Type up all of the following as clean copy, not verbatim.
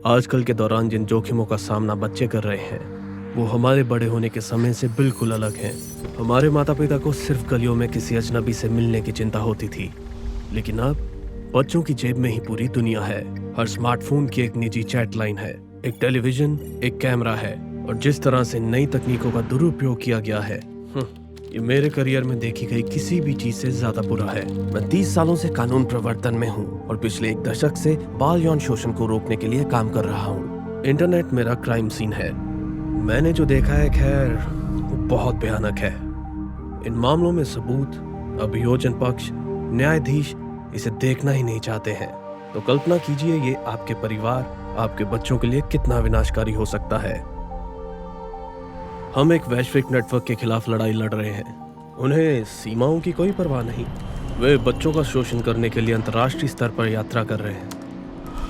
आजकल के दौरान जिन जोखिमों का सामना बच्चे कर रहे हैं वो हमारे बड़े होने के समय से बिल्कुल अलग हैं। हमारे माता पिता को सिर्फ गलियों में किसी अजनबी से मिलने की चिंता होती थी, लेकिन अब बच्चों की जेब में ही पूरी दुनिया है। हर स्मार्टफोन की एक निजी चैट लाइन है, एक टेलीविजन, एक कैमरा है, और जिस तरह से नई तकनीकों का दुरुपयोग किया गया है, ये मेरे करियर में देखी गई किसी भी चीज से ज्यादा बुरा है। मैं 30 सालों से कानून प्रवर्तन में हूँ और पिछले 1 दशक से बाल यौन शोषण को रोकने के लिए काम कर रहा हूँ। इंटरनेट मेरा क्राइम सीन है। मैंने जो देखा है, खैर, वो बहुत भयानक है। इन मामलों में सबूत, अभियोजन पक्ष, न्यायाधीश इसे देखना ही नहीं चाहते हैं। तो कल्पना कीजिए ये आपके परिवार, आपके बच्चों के लिए कितना विनाशकारी हो सकता है। हम एक वैश्विक नेटवर्क के खिलाफ लड़ाई लड़ रहे हैं। उन्हें सीमाओं की कोई परवाह नहीं। वे बच्चों का शोषण करने के लिए अंतर्राष्ट्रीय स्तर पर यात्रा कर रहे हैं,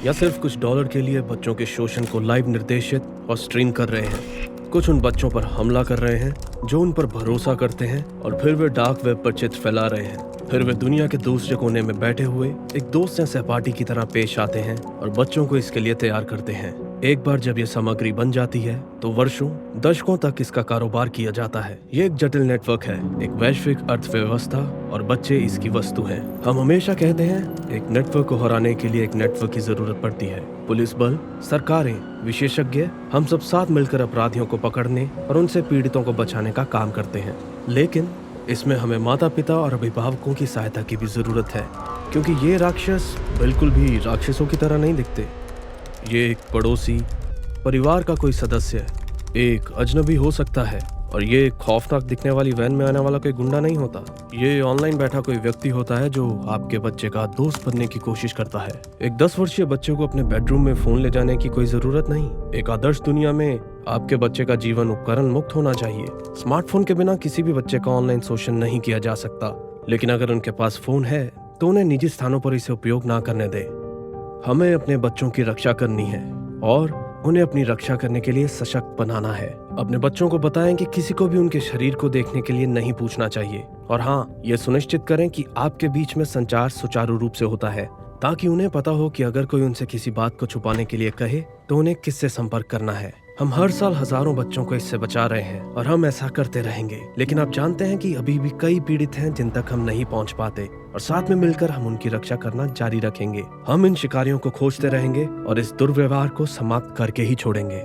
या सिर्फ कुछ डॉलर के लिए बच्चों के शोषण को लाइव निर्देशित और स्ट्रीम कर रहे हैं। कुछ उन बच्चों पर हमला कर रहे हैं जो उन पर भरोसा करते हैं, और फिर वे डार्क वेब पर चित्र फैला रहे हैं। फिर वे दुनिया के दूसरे कोने में बैठे हुए एक दोस्त या सहपाठी की तरह पेश आते हैं और बच्चों को इसके लिए तैयार करते हैं। एक बार जब ये सामग्री बन जाती है तो वर्षों, दशकों तक इसका कारोबार किया जाता है। ये एक जटिल नेटवर्क है, एक वैश्विक अर्थव्यवस्था, और बच्चे इसकी वस्तु हैं। हम हमेशा कहते हैं एक नेटवर्क को हराने के लिए एक नेटवर्क की जरूरत पड़ती है। पुलिस बल, सरकारें, विशेषज्ञ, हम सब साथ मिलकर अपराधियों को पकड़ने और उनसे पीड़ितों को बचाने का काम करते हैं। लेकिन इसमें हमें माता पिता और अभिभावकों की सहायता की भी जरूरत है, क्योंकि ये राक्षस बिल्कुल भी राक्षसों की तरह नहीं दिखते। ये एक पड़ोसी, परिवार का कोई सदस्य, एक अजनबी हो सकता है, और ये एक खौफनाक दिखने वाली वैन में आने वाला कोई गुंडा नहीं होता। ये ऑनलाइन बैठा कोई व्यक्ति होता है जो आपके बच्चे का दोस्त बनने की कोशिश करता है। एक 10 वर्षीय बच्चे को अपने बेडरूम में फोन ले जाने की कोई जरूरत नहीं। एक आदर्श दुनिया में आपके बच्चे का जीवन उपकरण मुक्त होना चाहिए। स्मार्टफोन के बिना किसी भी बच्चे का ऑनलाइन शोषण नहीं किया जा सकता, लेकिन अगर उनके पास फोन है तो उन्हें निजी स्थानों पर इसे उपयोग ना करने दें। हमें अपने बच्चों की रक्षा करनी है और उन्हें अपनी रक्षा करने के लिए सशक्त बनाना है। अपने बच्चों को बताएं कि किसी को भी उनके शरीर को देखने के लिए नहीं पूछना चाहिए, और हाँ, ये सुनिश्चित करें कि आपके बीच में संचार सुचारू रूप से होता है, ताकि उन्हें पता हो कि अगर कोई उनसे किसी बात को छुपाने के लिए कहे तो उन्हें किससे संपर्क करना है। हम हर साल हजारों बच्चों को इससे बचा रहे हैं और हम ऐसा करते रहेंगे। लेकिन आप जानते हैं कि अभी भी कई पीड़ित हैं जिन तक हम नहीं पहुंच पाते, और साथ में मिलकर हम उनकी रक्षा करना जारी रखेंगे। हम इन शिकारियों को खोजते रहेंगे और इस दुर्व्यवहार को समाप्त करके ही छोड़ेंगे।